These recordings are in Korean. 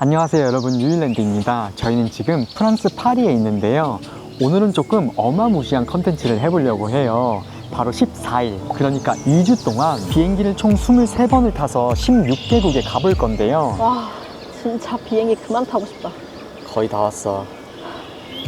안녕하세요 여러분, 뉴일랜드입니다. 저희는 지금 프랑스 파리에 있는데요. 오늘은 조금 어마무시한 컨텐츠를 해보려고 해요. 바로 14일, 그러니까 2주 동안 비행기를 총 23번을 타서 16개국에 가볼 건데요. 와, 진짜 비행기 그만 타고 싶다. 거의 다 왔어.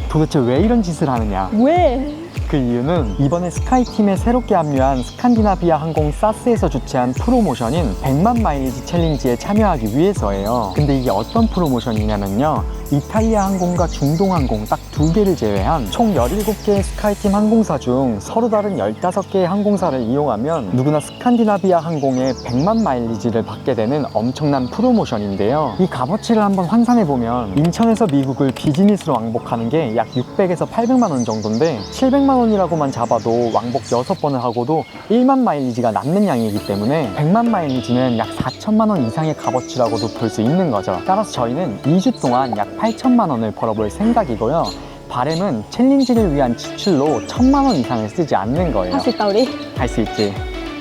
도대체 왜 이런 짓을 하느냐? 왜? 그 이유는 이번에 스카이팀에 새롭게 합류한 스칸디나비아 항공 사스에서 주최한 프로모션인 100만 마일리지 챌린지에 참여하기 위해서예요. 근데 이게 어떤 프로모션이냐면요, 이탈리아 항공과 중동 항공 딱 2개를 제외한 총 17개의 스카이팀 항공사 중 서로 다른 15개의 항공사를 이용하면 누구나 스칸디나비아 항공의 100만 마일리지를 받게 되는 엄청난 프로모션인데요. 이 값어치를 한번 환산해보면 인천에서 미국을 비즈니스로 왕복하는 게 약 600에서 800만 원 정도인데, 700만 원이라고만 잡아도 왕복 6번을 하고도 1만 마일리지가 남는 양이기 때문에 100만 마일리지는 약 4천만 원 이상의 값어치라고도 볼 수 있는 거죠. 따라서 저희는 2주 동안 약 8천만 원을 벌어볼 생각이고요. 바램은 챌린지를 위한 지출로 1,000만 원 이상을 쓰지 않는 거예요. 할 수 있다 우리? 할 수 있지.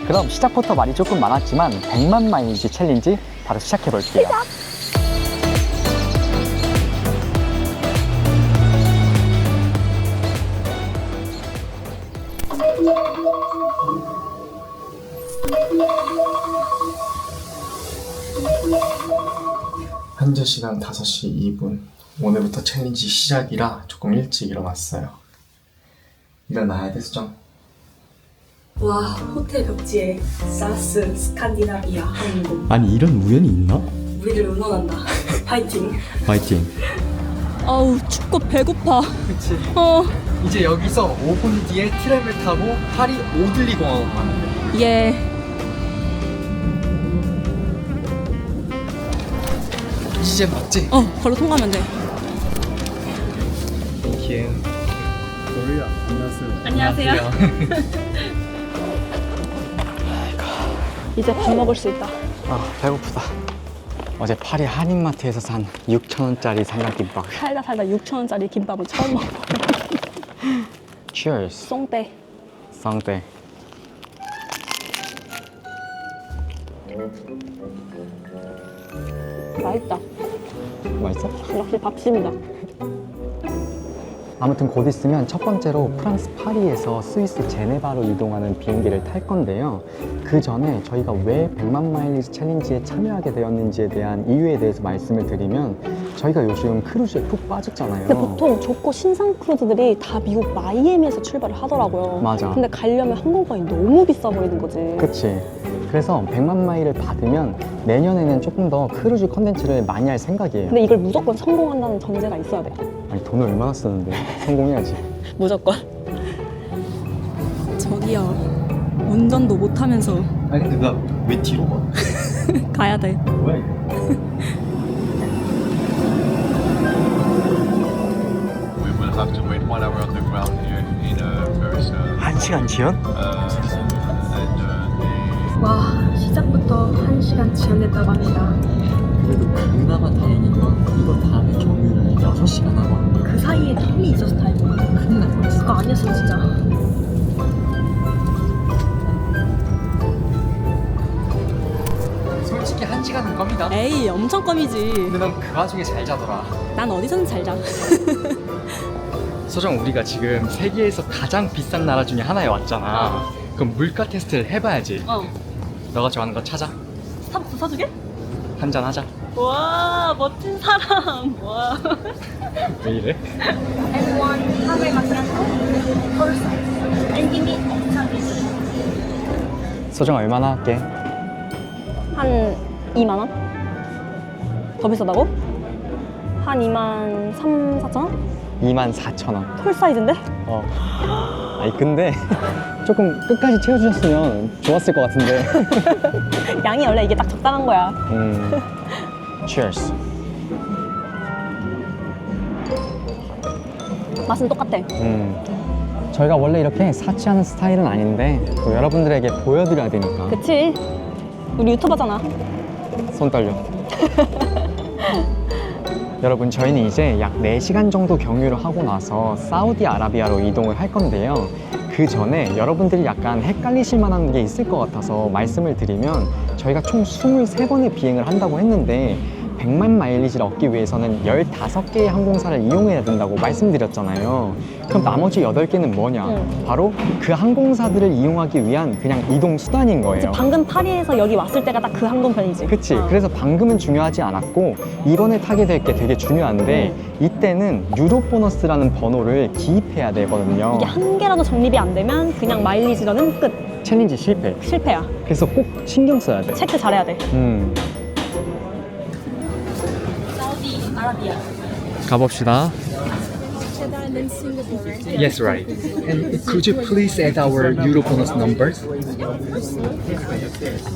그럼 시작부터 말이 조금 많았지만 100만 마일리지 챌린지 바로 시작해볼게요. 현재 시간 5시 2분. 오늘부터 챌린지 시작이라 조금 일찍 일어났어요. 일어나야 돼, 수정. 와, 호텔 벽지에 사스 스칸디나비아 항공. 아니, 이런 우연이 있나? 우리를 응원한다. 파이팅. 파이팅. 아우 춥고 배고파. 그치. 어, 이제 여기서 5분 뒤에 트램을 타고 파리 오들리 공항으로 가면 돼. 예. 이제 맞지? 걸로 통과하면 돼. 땡큐. 우리야, 안녕하세요. 이제 밥 먹을 수 있다. 배고프다. 어제 파리 한인마트에서 산 6,000원짜리 삼각김밥. 살다 6,000원짜리 김밥은 처음 먹어. Cheers. 쏭떼. 쌍떼. 맛있다. 맛있어? 역시 밥심이다. 아무튼 곧 있으면 첫 번째로 프랑스 파리에서 스위스 제네바로 이동하는 비행기를 탈 건데요. 그 전에 저희가 왜 100만 마일리지 챌린지에 참여하게 되었는지에 대한 이유에 대해서 말씀을 드리면, 저희가 요즘 크루즈에 푹 빠졌잖아요. 근데 보통 좋고 신상 크루즈들이 다 미국 마이애미에서 출발을 하더라고요. 맞아. 근데 가려면 항공권이 너무 비싸 버리는 거지. 그치. 그래서 100만 마일을 받으면 내년에는 조금 더 크루즈 컨텐츠를 많이 할 생각이에요. 근데 이걸 무조건 성공한다는 전제가 있어야 돼. 아니, 돈을 얼마나 쓰는데 성공해야지. 무조건. 저기요, 운전도 못하면서 아니, 근데 나 왜 뒤로 가? 가야 돼. 뭐야 이거? We will have to wait 1 hour on the ground here in Paris. 1시간 지연? 와, 시작부터 1시간 지연됐다고 합니다. 그래도 그나마 다행이건 이거 다음에 경유를 6시간 하고 하는 거야. 그 사이에 텀이 있어서 다행이야. 큰일 날 뻔했어. 그거 아니었으면 진짜. 솔직히 1시간은 껌이다. 에이, 엄청 껌이지. 근데 난 그 와중에 잘 자더라. 난 어디서든 잘 자. 소정, 우리가 지금 세계에서 가장 비싼 나라 중에 하나에 왔잖아. 그럼 물가 테스트를 해봐야지. 너가 좋아하는 거 찾아. 스타벅스 사주게? 한잔 하자. 와, 멋진 사람. 와. 왜 이래? Everyone have a macchiato full size and give me extra dessert. 소정, 얼마나 할게? 한 2만 원? 더 비싸다고? 한 2만 3, 4천 원? 24,000원. 톨 사이즈인데? 아니, 근데 조금 끝까지 채워주셨으면 좋았을 것 같은데. 양이 원래 이게 딱 적당한 거야. Cheers. 맛은 똑같아. 저희가 원래 이렇게 사치하는 스타일은 아닌데 또 여러분들에게 보여드려야 되니까. 그치? 우리 유튜버잖아. 손 떨려. 여러분, 저희는 이제 약 4시간 정도 경유를 하고 나서 사우디아라비아로 이동을 할 건데요. 그 전에 여러분들이 약간 헷갈리실 만한 게 있을 것 같아서 말씀을 드리면, 저희가 총 23번의 비행을 한다고 했는데 100만 마일리지를 얻기 위해서는 15개의 항공사를 이용해야 된다고 말씀드렸잖아요. 그럼 나머지 8개는 뭐냐? 바로 그 항공사들을 이용하기 위한 그냥 이동 수단인 거예요. 방금 파리에서 여기 왔을 때가 딱 그 항공편이지. 그치. 그래서 방금은 중요하지 않았고 이번에 타게 될 게 되게 중요한데 이때는 유로 보너스라는 번호를 기입해야 되거든요. 이게 한 개라도 적립이 안 되면 그냥 마일리지로는 끝. 챌린지 실패. 실패야. 그래서 꼭 신경 써야 돼. 체크 잘해야 돼. 사우디 아라비아. 가봅시다. Yes, right. And could you please add our Euro bonus numbers?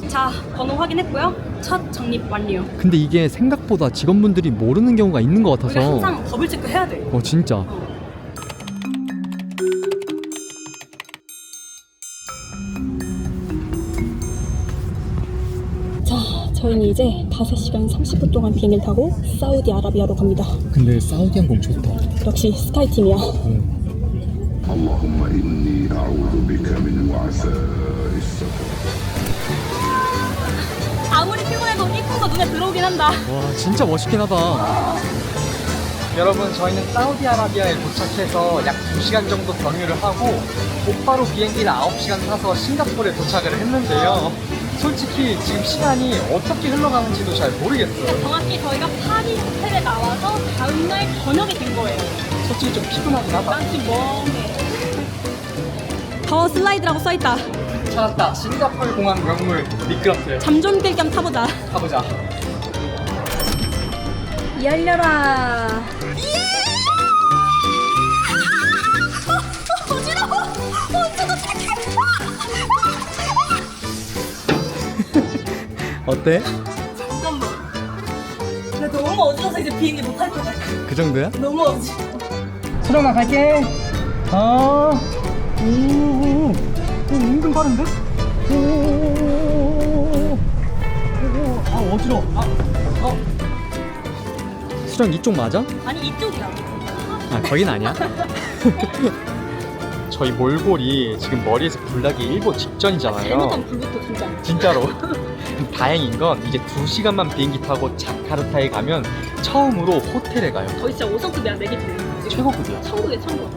자, 번호 확인했고요. 첫 적립 완료. 근데 이게 생각보다 직원분들이 모르는 경우가 있는 것 우리가 같아서. 항상 더블 체크 해야 돼. 진짜. 저희는 이제 5시간 30분 동안 비행기를 타고 사우디아라비아로 갑니다. 근데 사우디 항공 좋다. 역시 스카이팀이야. اللهم إني أعوذ بك من وعثاء السفر. 아무리 피곤해도 이쁘가 눈에 들어오긴 한다. 와, 진짜 멋있긴 하다. 여러분, 저희는 사우디아라비아에 도착해서 약 2시간 정도 경유를 하고 곧바로 비행기를 9시간 타서 싱가포르에 도착을 했는데요. 솔직히 지금 시간이 어떻게 흘러가는지도 잘 모르겠어요. 정확히 저희가 파리 호텔에 나와서 다음날 저녁이 된 거예요. 솔직히 좀 피곤하긴 하다. 난 지금 멍해. 더 슬라이드라고 써있다. 찾았다. 싱가포르 공항 명물 미끄럼틀. 잠 좀 깰 겸 타보자. 가보자. 열려라. 어때? 잠깐만. 나 너무 어지러워서 이제 비행기 못 탈 것 같아. 그 정도야? 너무 어지러워. 수정아, 갈게. 오, 은근 빠른데? 어지러워. 수정, 이쪽 맞아? 아니 이쪽이야. 아, 거긴 아니야. 저희 몰골이 지금 머리에서 불나기 일보 직전이잖아요. 잘못하면 불부터 진짜. 진짜로. 다행인 건 이제 2시간만 비행기 타고 자카르타에 가면 처음으로 호텔에 가요. 거의 진짜 5성급이야 내 기준에. 최고급이야. 천국이야 천국.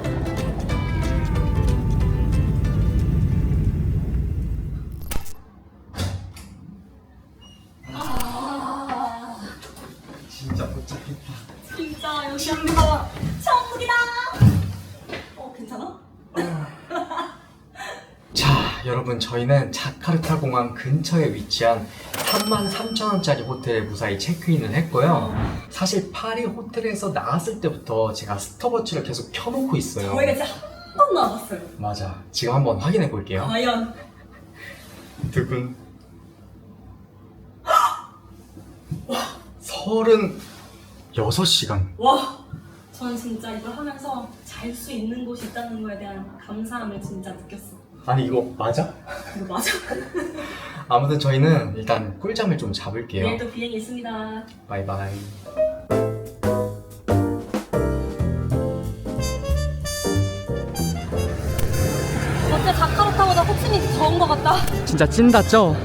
진짜 도착했다. 진짜 여기가 천국이다. 괜찮아? 자, 여러분, 저희는 자카르타 공항 근처에 위치한 33,000원짜리 호텔에 무사히 체크인을 했고요. 사실 파리 호텔에서 나왔을 때부터 제가 스톱워치를 계속 켜놓고 있어요. 저희가 진짜 한 번도 안 왔어요. 맞아. 지금 한번 확인해 볼게요. 과연 두근. 와, 36시간. 와. 저는 진짜 이걸 하면서 잘 수 있는 곳이 있다는 거에 대한 감사함을 진짜 느꼈어. 아니, 이거 맞아? 이거 맞아? 아무튼 저희는 일단 꿀잠을 좀 잡을게요. 내일도 비행이 있습니다. 바이바이. 어때 자카르타보다 호치민이 더운 것 같다. 진짜 찐다죠?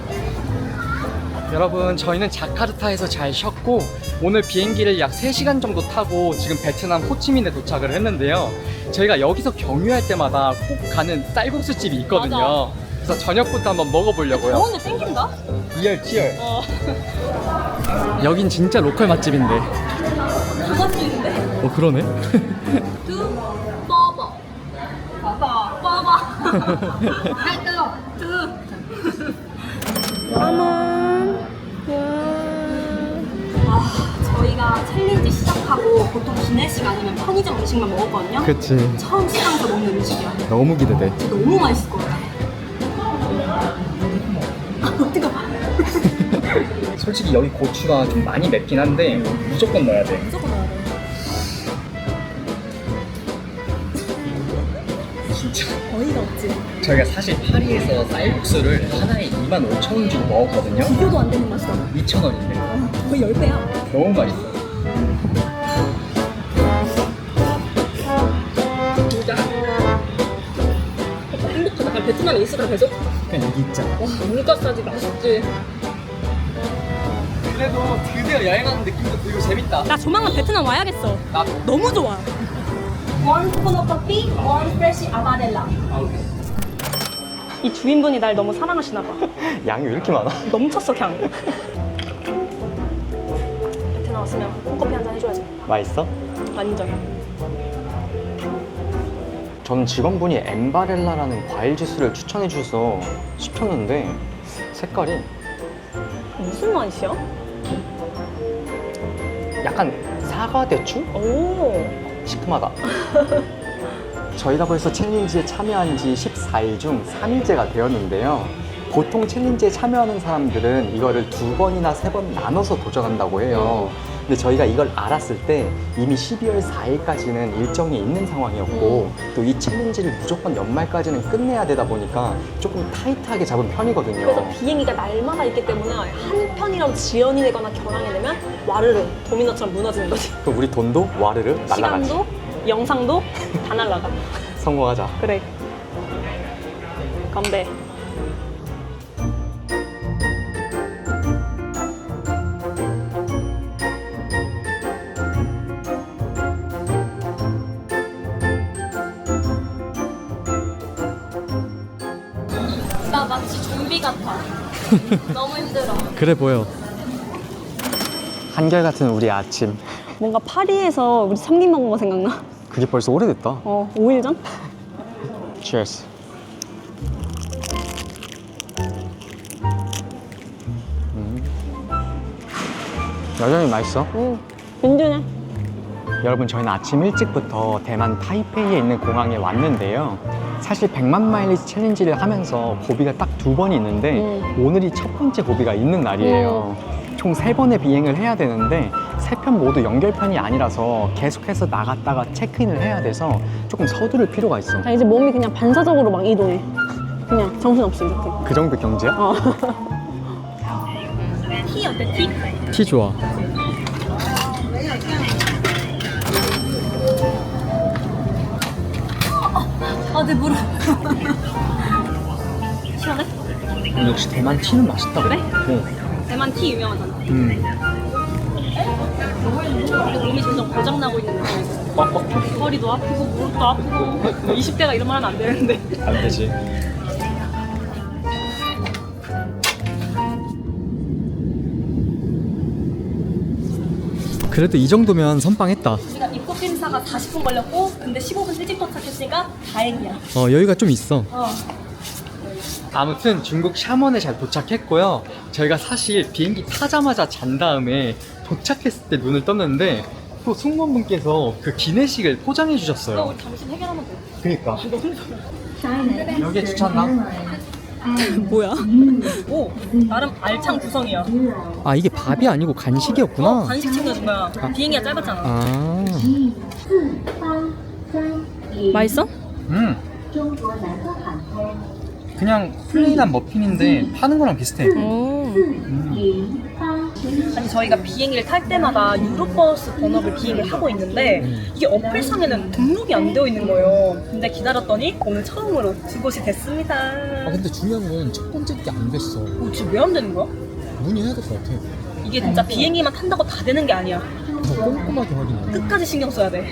여러분, 저희는 자카르타에서 잘 쉬었고 오늘 비행기를 약 3시간 정도 타고 지금 베트남 호치민에 도착을 했는데요. 저희가 여기서 경유할 때마다 꼭 가는 쌀국수 집이 있거든요. 맞아. 그래서 저녁부터 한번 먹어보려고요. 더운데 땡긴다? 리얼 치얼. 여긴 진짜 로컬 맛집인데. 그것도 있는데? 그러네. 두 빠바 빠바 빠바 할게요 두 저희가 챌린지 시작하고 보통 기내식 아니면 편의점 음식만 먹었거든요. 그치. 처음 시장에서 먹는 음식이야. 너무 기대돼. 진짜 너무 맛있을 것 같아. 뜨거워. 솔직히 여기 고추가 좀 많이 맵긴 한데 무조건 넣어야 돼. 무조건 넣어야 돼. 진짜. 어이가 없지. 저희가 사실 파리에서 쌀국수를 하나에 25,000원 주고 먹었거든요. 비교도 안 되는 맛이다. 2,000원인데. 거의 10배야. 너무 맛있어. 진짜. 행복하다. 그냥 베트남에 있으라 계속. 그냥 여기 있잖아. 와, 물가 싸지 맛있지. 그래도 드디어 여행하는 느낌도 들고 재밌다. 나 조만간 베트남 와야겠어. 나도. 너무 좋아. One coconut coffee, one fresh amarella. 이 주인분이 날 너무 사랑하시나 봐. 양이 왜 이렇게 많아? 넘쳤어 그냥. 베트남 왔으면 콩커피 한잔 해줘야지. 맛있어? 완전. 저는 직원분이 엠바렐라라는 과일 주스를 추천해 주셔서 시켰는데 색깔이 무슨 맛이야? 약간 사과 대추? 오. 시큼하다. 저희가 벌써 챌린지에 참여한 지 14일 중 3일째가 되었는데요. 보통 챌린지에 참여하는 사람들은 이거를 2번이나 3번 나눠서 도전한다고 해요. 근데 저희가 이걸 알았을 때 이미 12월 4일까지는 일정이 있는 상황이었고 또 이 챌린지를 무조건 연말까지는 끝내야 되다 보니까 조금 타이트하게 잡은 편이거든요. 그래서 비행기가 날마다 있기 때문에 한 편이라도 지연이 되거나 결항이 되면 와르르 도미노처럼 무너지는 거지. 그럼 우리 돈도 와르르 날라가지. 시간도 영상도 다 날라가. 성공하자. 그래. 건배. 나 마치 좀비 같아. 너무 힘들어. 그래 보여. 한결같은 우리 아침. 뭔가 파리에서 우리 참김 먹은 거 생각나? 그게 벌써 오래됐다. 5일 전? Cheers. 여전히 맛있어. 든든해. 여러분 저희는 아침 일찍부터 대만 타이페이에 있는 공항에 왔는데요. 사실 100만 마일리지 챌린지를 하면서 고비가 딱 2번이 있는데 오늘이 첫 번째 고비가 있는 날이에요. 총 3번의 비행을 해야 되는데 3편 모두 연결편이 아니라서 계속해서 나갔다가 체크인을 해야 돼서 조금 서두를 필요가 있어. 나 이제 몸이 그냥 반사적으로 막 이동해. 그냥 정신없이 이렇게. 그 정도 경제야? 티 어때? 티? 티 좋아. 내 무릎. 시원해? 역시 대만 티는 맛있다. 그래? 어. 대만 티 유명하잖아. 몸이 점점 고장나고 있는 느낌이 머리도 아프고 무릎도 아프고 20대가 이런 말 하면 안 되는데. 안 되지. 그래도 이 정도면 선빵했다. 우리가 입국 심사가 40분 걸렸고 근데 15분 일찍 도착했으니까 다행이야. 여유가 좀 있어. 어. 아무튼 중국 샤먼에 잘 도착했고요. 저희가 사실 비행기 타자마자 잔 다음에 도착했을 때 눈을 떴는데 또 승무원분께서 그 기내식을 포장해 주셨어요. 우리 점심 해결하면 돼. 그니까. 여기에 추천나? 뭐야? 오, 나름 알찬 구성이야. 아 이게 밥이 아니고 간식이었구나. 간식 챙겨준 거야. 비행기가 짧았잖아. 아. 맛있어? 그냥 플레인한 머핀인데 파는 거랑 비슷해. 아니 저희가 비행기를 탈 때마다 유로버스 번호를 비행을 하고 있는데 이게 어플상에는 등록이 안 되어 있는 거예요. 근데 기다렸더니 오늘 처음으로 그곳이 됐습니다. 근데 중요한 건 첫 번째 게 안 됐어. 지금 왜 안 되는 거야? 문의해야 될 것 같아. 이게 진짜 비행기만 탄다고 다 되는 게 아니야. 더 꼼꼼하게 확인해. 끝까지 신경 써야 돼.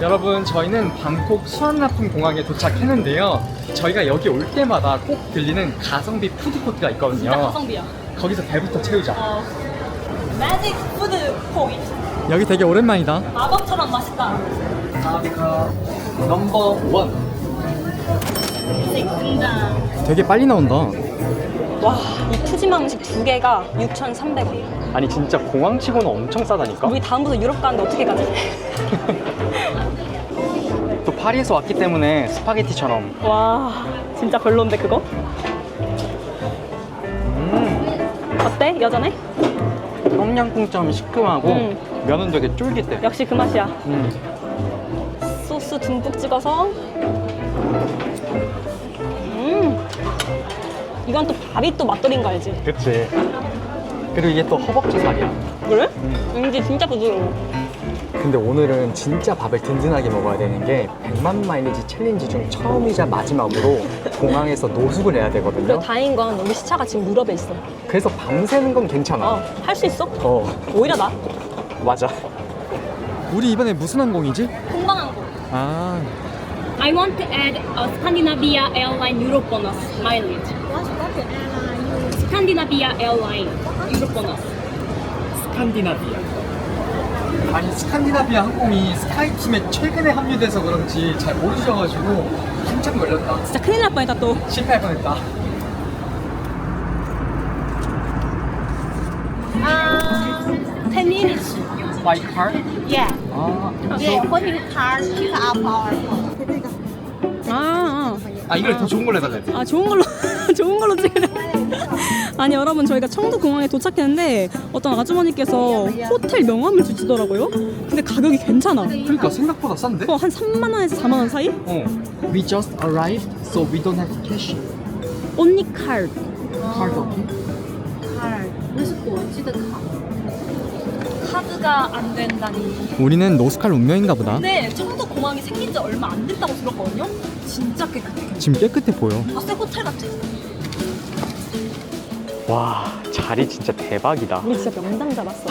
여러분 저희는 방콕 수완나푼 공항에 도착했는데요. 저희가 여기 올 때마다 꼭 들리는 가성비 푸드코트가 있거든요. 진짜 가성비야. 거기서 배부터 채우자. 매직 푸드 포인트. 여기 되게 오랜만이다. 마법처럼 맛있다. 아비카 넘버 1. 등장. 되게 빨리 나온다. 와, 이 푸짐한 음식 2개가 6,300원. 아니 진짜 공항치고는 엄청 싸다니까? 우리 다음부터 유럽 가는데 어떻게 가지? 또 파리에서 왔기 때문에 스파게티처럼. 와, 진짜 별론데 그거? 어때? 여전해? 청양고추 시큼하고 면은 되게 쫄깃해. 역시 그 맛이야. 소스 듬뿍 찍어서 이건 또 밥이 또 맛돌인 거 알지? 그치. 그리고 이게 또 허벅지 살이야. 그래? 왠지 진짜 부드러워. 근데 오늘은 진짜 밥을 든든하게 먹어야 되는 게 100만 마일리지 챌린지 중 처음이자 마지막으로 공항에서 노숙을 해야 그리고 되거든요. 다행인 건 우리 시차가 지금 무렵에 있어. 그래서 밤새는 건 괜찮아. 할 수 있어. 어, 오히려 나. 맞아. 우리 이번에 무슨 항공이지? 공방항공. 아, I want to add a Scandinavia Airline Europe bonus mileage. Scandinavia Airline Europe bonus. 스칸디나비아. 아니, 스칸디나비아 항공이 스카이팀에 최근에 합류돼서 그런지 잘 모르셔가지고 한참 걸렸다. 진짜 큰일 날 뻔했다 또. 실패할 뻔했다. 10 minutes. By car? Yeah. 아, Yeah, put in the car, pick up our 아 이걸 더 좋은 걸로 해달래. 아 좋은 걸로 좋은 걸로 찍으래. 아니 여러분 저희가 청도 공항에 도착했는데 어떤 아주머니께서 호텔 명함을 주시더라고요. 근데 가격이 괜찮아. 그러니까 생각보다 싼데? 한 3만 원에서 4만 원 사이? 어. We just arrived, so we don't have cash. Only card. Card okay? 카드가 안 된다니. 우리는 노스칼 운명인가 보다. 근데 청도 공항이 생긴 지 얼마 안 됐다고 들었거든요. 진짜 깨끗해. 지금 깨끗해 보여. 뭔가 새 호텔 같아. 와, 자리 진짜 대박이다. 우리 진짜 명당 잡았어.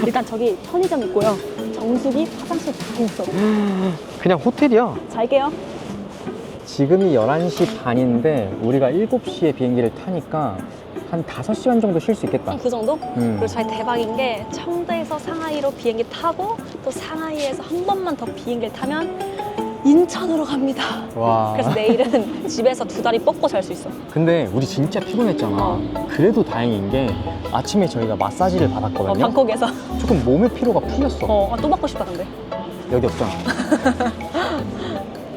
일단 저기 편의점 있고요. 정수기, 화장실 다 있어. 그냥 호텔이야. 잘게요. 지금이 11시 반인데 우리가 7시에 비행기를 타니까 한 5시간 정도 쉴 수 있겠다. 그 정도? 음. 그리고 저희 대박인 게 청도에서 상하이로 비행기 타고 또 상하이에서 한 번만 더 비행기를 타면 인천으로 갑니다. 와. 그래서 내일은 집에서 2다리 뻗고 잘 수 있어. 근데 우리 진짜 피곤했잖아. 그래도 다행인 게 아침에 저희가 마사지를 받았거든요. 방콕에서. 조금 몸의 피로가 풀렸어. 또 받고 싶다 근데. 여기 없잖아.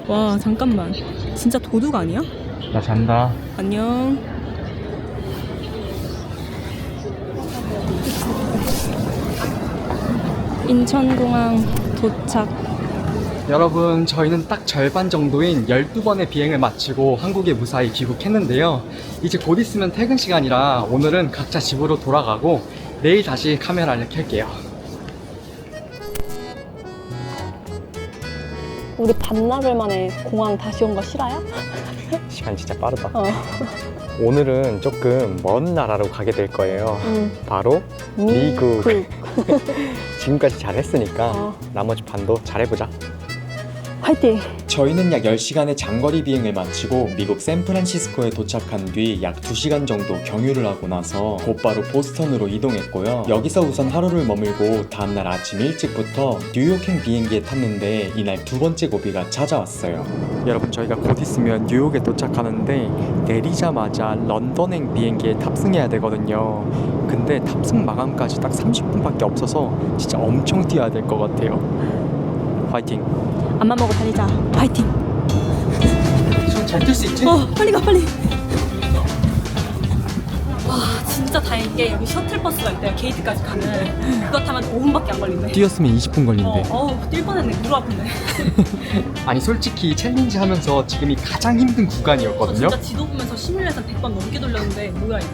와 잠깐만. 진짜 도둑 아니야? 나 잔다. 안녕. 인천공항 도착. 여러분, 저희는 딱 절반 정도인 12번의 비행을 마치고 한국에 무사히 귀국했는데요. 이제 곧 있으면 퇴근 시간이라 오늘은 각자 집으로 돌아가고 내일 다시 카메라를 켤게요. 우리 반나절 만에 공항 다시 온 거 실화야? 시간 진짜 빠르다. 어. 오늘은 조금 먼 나라로 가게 될 거예요. 바로 미국. 지금까지 잘했으니까 나머지 반도 잘해보자. 화이팅! 저희는 약 10시간의 장거리 비행을 마치고 미국 샌프란시스코에 도착한 뒤 약 2시간 정도 경유를 하고 나서 곧바로 보스턴으로 이동했고요. 여기서 우선 하루를 머물고 다음날 아침 일찍부터 뉴욕행 비행기에 탔는데 이날 두 번째 고비가 찾아왔어요. 여러분, 저희가 곧 있으면 뉴욕에 도착하는데 내리자마자 런던행 비행기에 탑승해야 되거든요. 근데 탑승 마감까지 딱 30분밖에 없어서 진짜 엄청 뛰어야 될 것 같아요. 화이팅! 앞만 보고 달리자. 파이팅. 잘 뛸 수 있지? 빨리 가 빨리. 와 진짜 다행인 게 여기 셔틀버스가 있대요. 게이트까지 가면. 그거 타면 5분밖에 안 걸린대. 뛰었으면 20분 걸린대. 뛸 뻔했네. 무릎 아픈데. 아니 솔직히 챌린지 하면서 지금이 가장 힘든 구간이었거든요. 진짜 지도 보면서 시뮬레이션 100번 넘게 돌렸는데 뭐야 이거.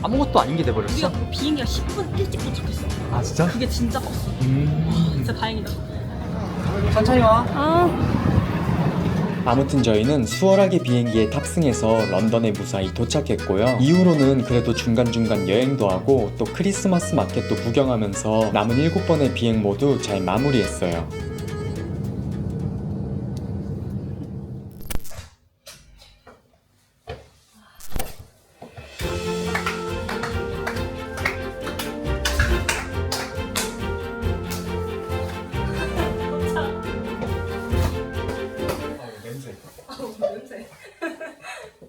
아무것도 아닌 게 돼버렸어. 우리가 그 비행기가 10분 일찍 도착했어. 아 진짜? 그게 진짜 컸어. 진짜 다행이다. 천천히 와. 아. 아무튼 저희는 수월하게 비행기에 탑승해서 런던에 무사히 도착했고요. 이후로는 그래도 중간중간 여행도 하고 또 크리스마스 마켓도 구경하면서 남은 7번의 비행 모두 잘 마무리했어요.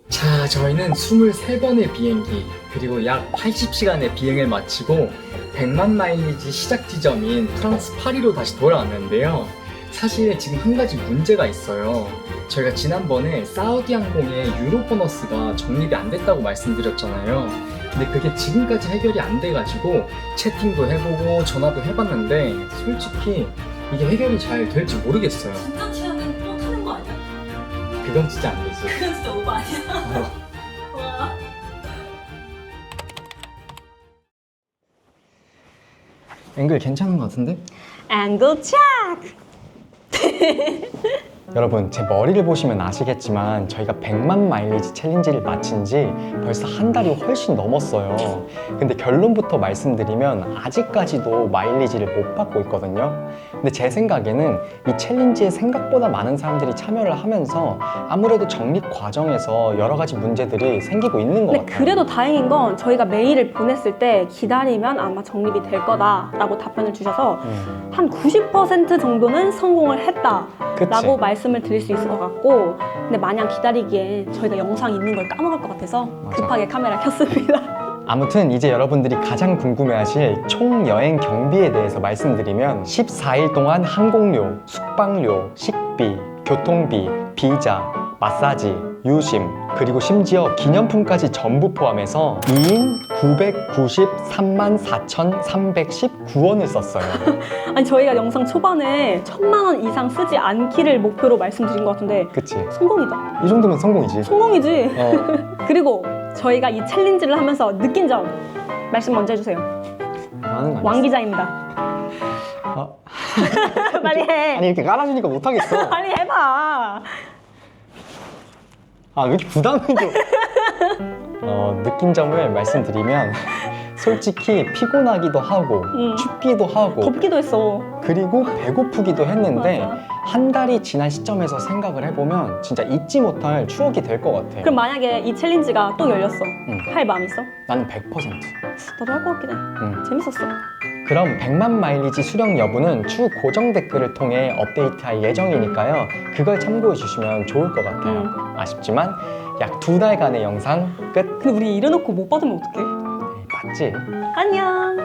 자, 저희는 23번의 비행기 그리고 약 80시간의 비행을 마치고 100만 마일리지 시작 지점인 프랑스 파리로 다시 돌아왔는데요. 사실 지금 한 가지 문제가 있어요. 저희가 지난번에 사우디 항공의 유로 보너스가 적립이 안 됐다고 말씀드렸잖아요. 근데 그게 지금까지 해결이 안 돼가지고 채팅도 해보고 전화도 해봤는데 솔직히 이게 해결이 잘 될지 모르겠어요. 진짜 최악은 또 타는 거 아니야? 그건 진짜 안 되지. 그건 진짜 오버 아니야? 와. 앵글 괜찮은 것 같은데? 앵글 체크! 여러분 제 머리를 보시면 아시겠지만 저희가 100만 마일리지 챌린지를 마친 지 벌써 한 달이 훨씬 넘었어요. 근데 결론부터 말씀드리면 아직까지도 마일리지를 못 받고 있거든요. 근데 제 생각에는 이 챌린지에 생각보다 많은 사람들이 참여를 하면서 아무래도 적립 과정에서 여러 가지 문제들이 생기고 있는 것 근데 같아요. 그래도 다행인 건 저희가 메일을 보냈을 때 기다리면 아마 적립이 될 거다라고 답변을 주셔서 한 90% 정도는 성공을 했다라고 그치? 말씀을 드릴 수 있을 것 같고, 근데 마냥 기다리기엔 저희가 영상 있는 걸 까먹을 것 같아서 맞아. 급하게 카메라 켰습니다. 아무튼 이제 여러분들이 가장 궁금해하실 총 여행 경비에 대해서 말씀드리면 14일 동안 항공료, 숙박료, 식비, 교통비, 비자, 마사지, 유심, 그리고 심지어 기념품까지 전부 포함해서 2인 993만 4,319원을 썼어요. 아니 저희가 영상 초반에 1,000만 원 이상 쓰지 않기를 목표로 말씀드린 것 같은데 그치? 성공이다. 이 정도면 성공이지. 성공이지. 어, 그리고 저희가 이 챌린지를 하면서 느낀 점 말씀 먼저 해주세요. 많은 거 왕 아니었어? 기자입니다. 어? 빨리 해. 아니 이렇게 깔아주니까 못하겠어. 빨리 해봐. 아 왜 이렇게 부담을 줘? 느낀 점을 말씀드리면 솔직히 피곤하기도 하고 춥기도 하고 덥기도 했어. 그리고 배고프기도 했는데 맞아. 한 달이 지난 시점에서 생각을 해보면 진짜 잊지 못할 추억이 될 것 같아. 그럼 만약에 이 챌린지가 또 열렸어. 할 마음 있어? 나는 100%. 나도 할 것 같긴 해. 재밌었어. 그럼 100만 마일리지 수령 여부는 추후 고정 댓글을 통해 업데이트할 예정이니까요. 그걸 참고해 주시면 좋을 것 같아요. 아쉽지만 약 2달간의 영상 끝. 근데 우리 이래놓고 못 받으면 어떡해? 맞지? 안녕.